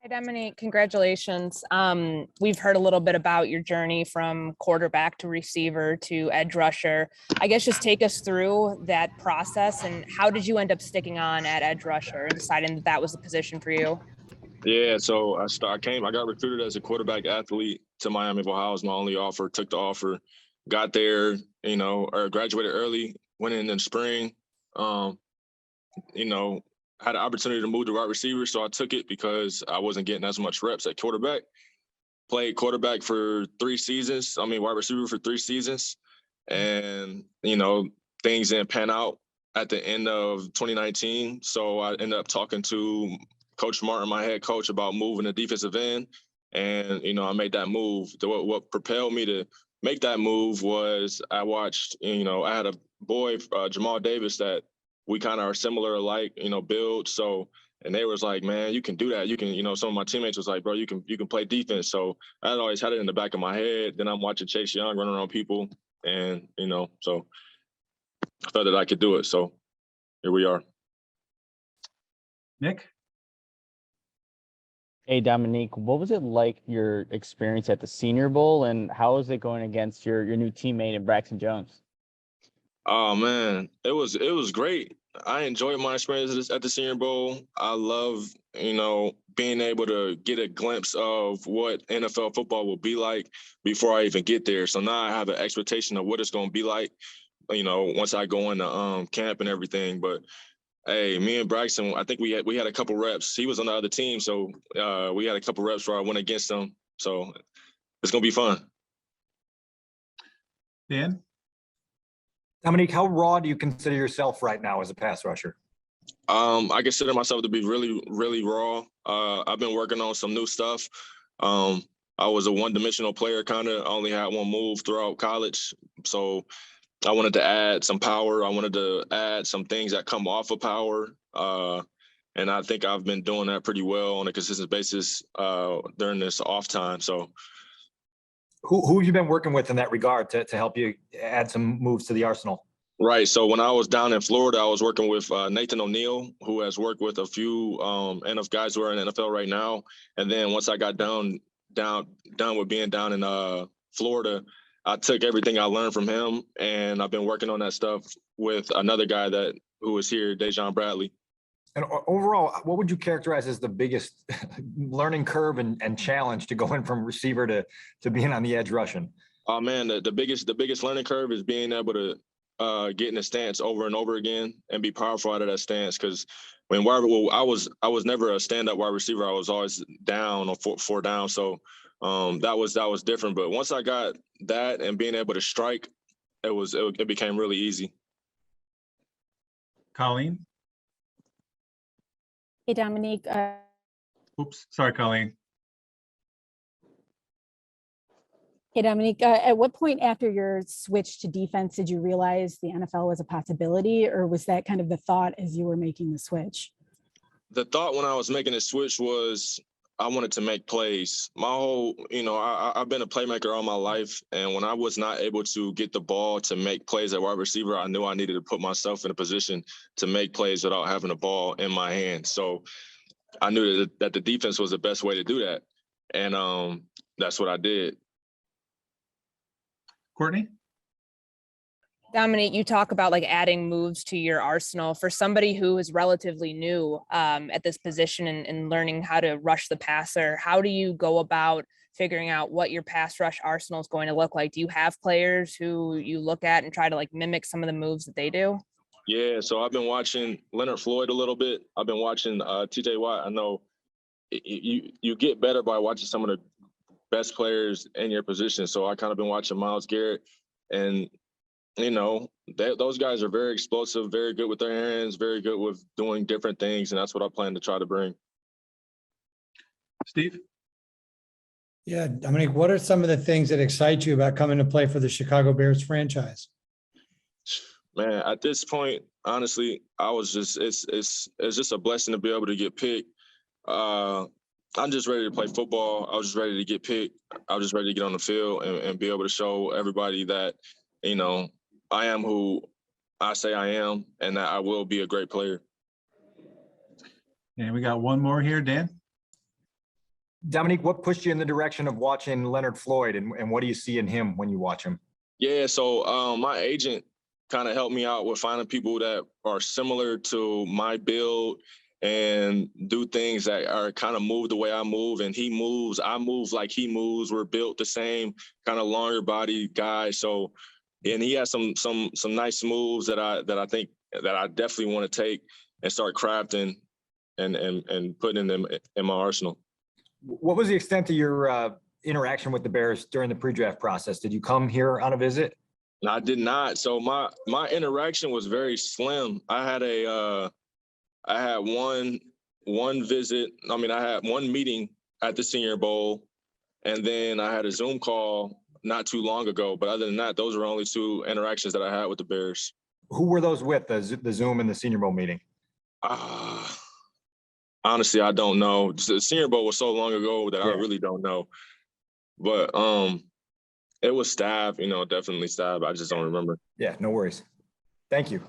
Hi, Dominique. Congratulations. We've heard a little bit about your journey from quarterback to receiver to edge rusher. I guess just take us through that process and how did you end up sticking on at edge rusher and deciding that that was the position for you? Yeah, so I got recruited as a quarterback athlete to Miami of Ohio. Was my only offer. Took the offer, got there, or graduated early. Went in the spring. Um, you know, had an opportunity to move to wide receiver, so I took it because I wasn't getting as much reps at quarterback. Played quarterback for 3 seasons. Wide receiver for 3 seasons, and things didn't pan out at the end of 2019. So I ended up talking to Coach Martin, my head coach, about moving to defensive end, and I made that move. What propelled me to make that move was I watched. I had a boy, Jamal Davis, that we kind of are similar alike, build. So, and they was like, man, you can do that. You can, some of my teammates was like, bro, you can play defense. So I had always had it in the back of my head. Then I'm watching Chase Young running around people, and so I felt that I could do it. So here we are. Nick? Hey, Dominique, what was it like, your experience at the Senior Bowl, and how is it going against your new teammate in Braxton Jones? Oh man, it was great. I enjoyed my experience at the Senior Bowl. I love, being able to get a glimpse of what NFL football will be like before I even get there. So now I have an expectation of what it's going to be like, once I go into camp and everything. But hey, me and Braxton, I think we had a couple reps. He was on the other team, so we had a couple reps where I went against him. So it's gonna be fun. Dan? Dominique, how raw do you consider yourself right now as a pass rusher? I consider myself to be really, really raw. I've been working on some new stuff. I was a one-dimensional player, kind of only had one move throughout college. So I wanted to add some power. I wanted to add some things that come off of power. And I think I've been doing that pretty well on a consistent basis during this off time. So Who have you been working with in that regard to help you add some moves to the arsenal? Right. So when I was down in Florida, I was working with Nathan O'Neill, who has worked with a few NFL guys who are in the NFL right now. And then once I got done with being down in Florida, I took everything I learned from him, and I've been working on that stuff with another guy who was here, Dejon Bradley. And overall, what would you characterize as the biggest learning curve and challenge to going from receiver to being on the edge rushing? Oh man, the biggest learning curve is being able to get in a stance over and over again and be powerful out of that stance. Because I was never a stand-up wide receiver. I was always down or four down. So that was different. But once I got that and being able to strike, it became really easy. Colleen? Hey, Dominique. Oops, sorry, Colleen. Hey, Dominique. At what point after your switch to defense did you realize the NFL was a possibility, or was that kind of the thought as you were making the switch? The thought when I was making the switch was I wanted to make plays. My whole, I've been a playmaker all my life. And when I was not able to get the ball to make plays at wide receiver, I knew I needed to put myself in a position to make plays without having the ball in my hand. So I knew that the defense was the best way to do that. And that's what I did. Courtney? Dominique, you talk about like adding moves to your arsenal. For somebody who is relatively new at this position and learning how to rush the passer, how do you go about figuring out what your pass rush arsenal is going to look like? Do you have players who you look at and try to like mimic some of the moves that they do? Yeah, so I've been watching Leonard Floyd a little bit. I've been watching TJ Watt. I know you get better by watching some of the best players in your position. So I kind of been watching Myles Garrett, and those guys are very explosive, very good with their hands, very good with doing different things, and that's what I plan to try to bring. Steve? Yeah, Dominique, what are some of the things that excite you about coming to play for the Chicago Bears franchise? Man, at this point, honestly, it's just a blessing to be able to get picked. I'm just ready to play football. I was just ready to get picked. I was just ready to get on the field and be able to show everybody that, I am who I say I am and that I will be a great player. And we got one more here, Dan. Dominique, what pushed you in the direction of watching Leonard Floyd, and what do you see in him when you watch him? Yeah, so my agent kind of helped me out with finding people that are similar to my build and do things that are kind of move the way I move, and he moves, I move like he moves. We're built the same, kind of longer body guy. So, and he has some nice moves that I think that I definitely want to take and start crafting and putting them in my arsenal. What was the extent of your interaction with the Bears during the pre-draft process? Did you come here on a visit? No, I did not. So my interaction was very slim. I had one visit. I mean, I had one meeting at the Senior Bowl, and then I had a Zoom call not too long ago. But other than that, those were only two interactions that I had with the Bears. Who were those with, the Zoom and the Senior Bowl meeting? Honestly, I don't know. The Senior Bowl was so long ago that I Yeah. really don't know. But it was staff, definitely staff. I just don't remember. Yeah, no worries. Thank you.